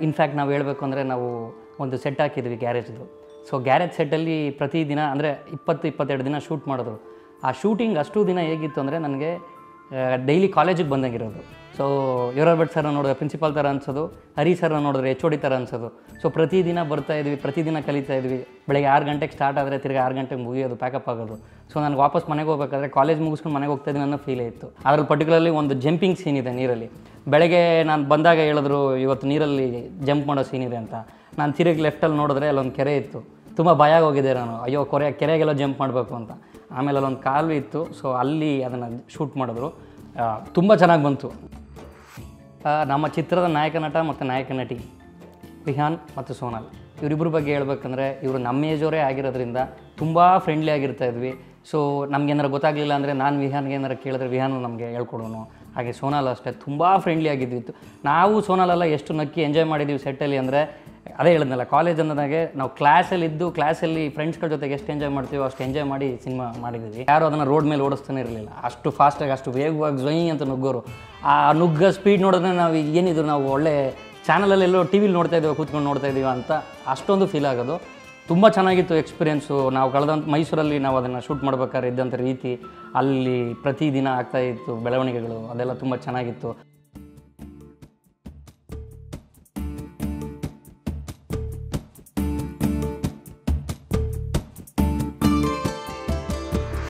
In fact ನಾವು ಹೇಳಬೇಕು ಅಂದರೆ ನಾವು ಒಂದು ಸೆಟ್ ಹಾಕಿದ್ವಿ ಗ್ಯಾರೇಜ್ದು. ಸೊ ಗ್ಯಾರೇಜ್ ಸೆಟ್ಟಲ್ಲಿ ಪ್ರತಿದಿನ ಅಂದರೆ 22 ದಿನ ಶೂಟ್ ಮಾಡಿದ್ರು. ಆ ಶೂಟಿಂಗ್ ಅಷ್ಟು ದಿನ ಹೇಗಿತ್ತು ಅಂದರೆ ನನಗೆ ಡೈಲಿ ಕಾಲೇಜಿಗೆ ಬಂದಂಗಿರೋದು. ಸೊ ಯುವರಾಜ್ ಭಟ್ ಸರ್ನ ನೋಡಿದ್ರೆ ಪ್ರಿನ್ಸಿಪಾಲ್ ಥರ ಅನ್ಸೋದು, ಹರಿ ಸರ್ನ ನೋಡಿದ್ರೆ HOD ಥರ ಅನ್ಸೋದು. ಸೊ ಪ್ರತಿದಿನ ಬರ್ತಾಯಿದ್ವಿ, ಪ್ರತಿದಿನ ಕಲಿತಾ ಇದ್ವಿ. ಬೆಳಗ್ಗೆ 6 ಗಂಟೆಗೆ ಸ್ಟಾರ್ಟ್ ಆದರೆ ತಿರ್ಗಿ 6 ಗಂಟೆಗೆ ಮುಗಿಯೋದು, ಪ್ಯಾಕಪ್ ಆಗೋದು. ಸೊ ನನಗೆ ವಾಪಸ್ ಮನೆಗೆ ಹೋಗ್ಬೇಕಾದ್ರೆ ಕಾಲೇಜ್ ಮುಗಿಸ್ಕೊಂಡು ಮನೆಗೆ ಹೋಗ್ತಾಯಿದ್ದೀನಿ ಅನ್ನೋ ಫೀಲೇ ಇತ್ತು. ಅದ್ರಲ್ಲಿ ಪರ್ಟಿಕ್ಯುಲರ್ಲಿ ಒಂದು ಜಂಪಿಂಗ್ ಸೀನ್ ಇದೆ ನೀರಲ್ಲಿ. ಬೆಳಗ್ಗೆ ನಾನು ಬಂದಾಗ ಹೇಳಿದ್ರು ಇವತ್ತು ನೀರಲ್ಲಿ ಜಂಪ್ ಮಾಡೋ ಸೀನ್ ಇದೆ ಅಂತ. ನಾನು ತಿರುಗಿ ಲೆಫ್ಟಲ್ಲಿ ನೋಡಿದ್ರೆ ಅಲ್ಲೊಂದು ಕೆರೆ ಇತ್ತು. ತುಂಬ ಭಯ ಹೋಗಿದೆ ನಾನು, ಅಯ್ಯೋ ಕೆರೆಗೆಲ್ಲ ಜಂಪ್ ಮಾಡಬೇಕು ಅಂತ. ಆಮೇಲೆ ಅಲ್ಲೊಂದು ಕಾಲುವೆ ಇತ್ತು. ಸೊ ಅಲ್ಲಿ ಅದನ್ನು ಶೂಟ್ ಮಾಡಿದ್ರು. ತುಂಬ ಚೆನ್ನಾಗಿ ಬಂತು. ನಮ್ಮ ಚಿತ್ರದ ನಾಯಕ ನಟ ಮತ್ತು ನಾಯಕ ನಟಿ ವಿಹಾನ್ ಮತ್ತು ಸೋನಾಲ್, ಇವರಿಬ್ಬರ ಬಗ್ಗೆ ಹೇಳ್ಬೇಕಂದ್ರೆ ಇವರು ನಮ್ಮ ಏಜವರೇ ಆಗಿರೋದ್ರಿಂದ ತುಂಬ ಫ್ರೆಂಡ್ಲಿ ಆಗಿರ್ತಾಯಿದ್ವಿ. ಸೊ ನಮಗೇನಾರು ಗೊತ್ತಾಗಲಿಲ್ಲ ಅಂದರೆ ನಾನು ವಿಹಾನ್ಗೆ ಏನಾರು ಕೇಳಿದ್ರೆ ವಿಹಾನ್ ನಮಗೆ ಹೇಳ್ಕೊಡೋನು. ಹಾಗೆ ಸೋನಾಲ್ ಅಷ್ಟೇ ತುಂಬ ಫ್ರೆಂಡ್ಲಿ ಆಗಿದ್ವಿತ್ತು. ನಾವು ಸೋನಾಲೆಲ್ಲ ಎಷ್ಟು ನಕ್ಕಿ ಎಂಜಾಯ್ ಮಾಡಿದ್ದೀವಿ ಸೆಟ್ಟಲ್ಲಿ ಅಂದರೆ ಅದೇ ಹೇಳಿದ್ನಲ್ಲ, ಕಾಲೇಜ್ ಅನ್ನೋದಾಗೆ ನಾವು ಕ್ಲಾಸಲ್ಲಿ ಫ್ರೆಂಡ್ಸ್ಗಳ ಜೊತೆಗೆ ಎಷ್ಟು ಎಂಜಾಯ್ ಮಾಡ್ತೀವೋ ಅಷ್ಟು ಎಂಜಾಯ್ ಮಾಡಿ ಸಿನಿಮಾ ಮಾಡಿದ್ದೀವಿ. ಯಾರು ಅದನ್ನು ರೋಡ್ ಮೇಲೆ ಓಡಿಸ್ತಾನೆ ಇರಲಿಲ್ಲ. ಅಷ್ಟು ಫಾಸ್ಟಾಗಿ ಅಷ್ಟು ವೇಗವಾಗಿ ಝೊಯ್ ಅಂತ ನುಗ್ಗೋರು. ಆ ನುಗ್ಗ ಸ್ಪೀಡ್ ನೋಡಿದ್ರೆ ನಾವು ಏನಿದ್ರು ನಾವು ಒಳ್ಳೆ ಚಾನಲಲ್ಲೆಲ್ಲೋ ಟಿ ವಿಲಿ ನೋಡ್ತಾ ಇದ್ದೀವಿ, ಕೂತ್ಕೊಂಡು ನೋಡ್ತಾ ಇದ್ದೀವಿ ಅಂತ ಅಷ್ಟೊಂದು ಫೀಲ್ ಆಗೋದು. ತುಂಬ ಚೆನ್ನಾಗಿತ್ತು ಎಕ್ಸ್ಪೀರಿಯೆನ್ಸು. ನಾವು ಕಳೆದಂಥ ಮೈಸೂರಲ್ಲಿ ನಾವು ಅದನ್ನು ಶೂಟ್ ಮಾಡ್ಬೇಕಾದ್ರೆ ಇದ್ದಂಥ ರೀತಿ, ಅಲ್ಲಿ ಪ್ರತಿದಿನ ಆಗ್ತಾಯಿತ್ತು ಬೆಳವಣಿಗೆಗಳು, ಅದೆಲ್ಲ ತುಂಬ ಚೆನ್ನಾಗಿತ್ತು.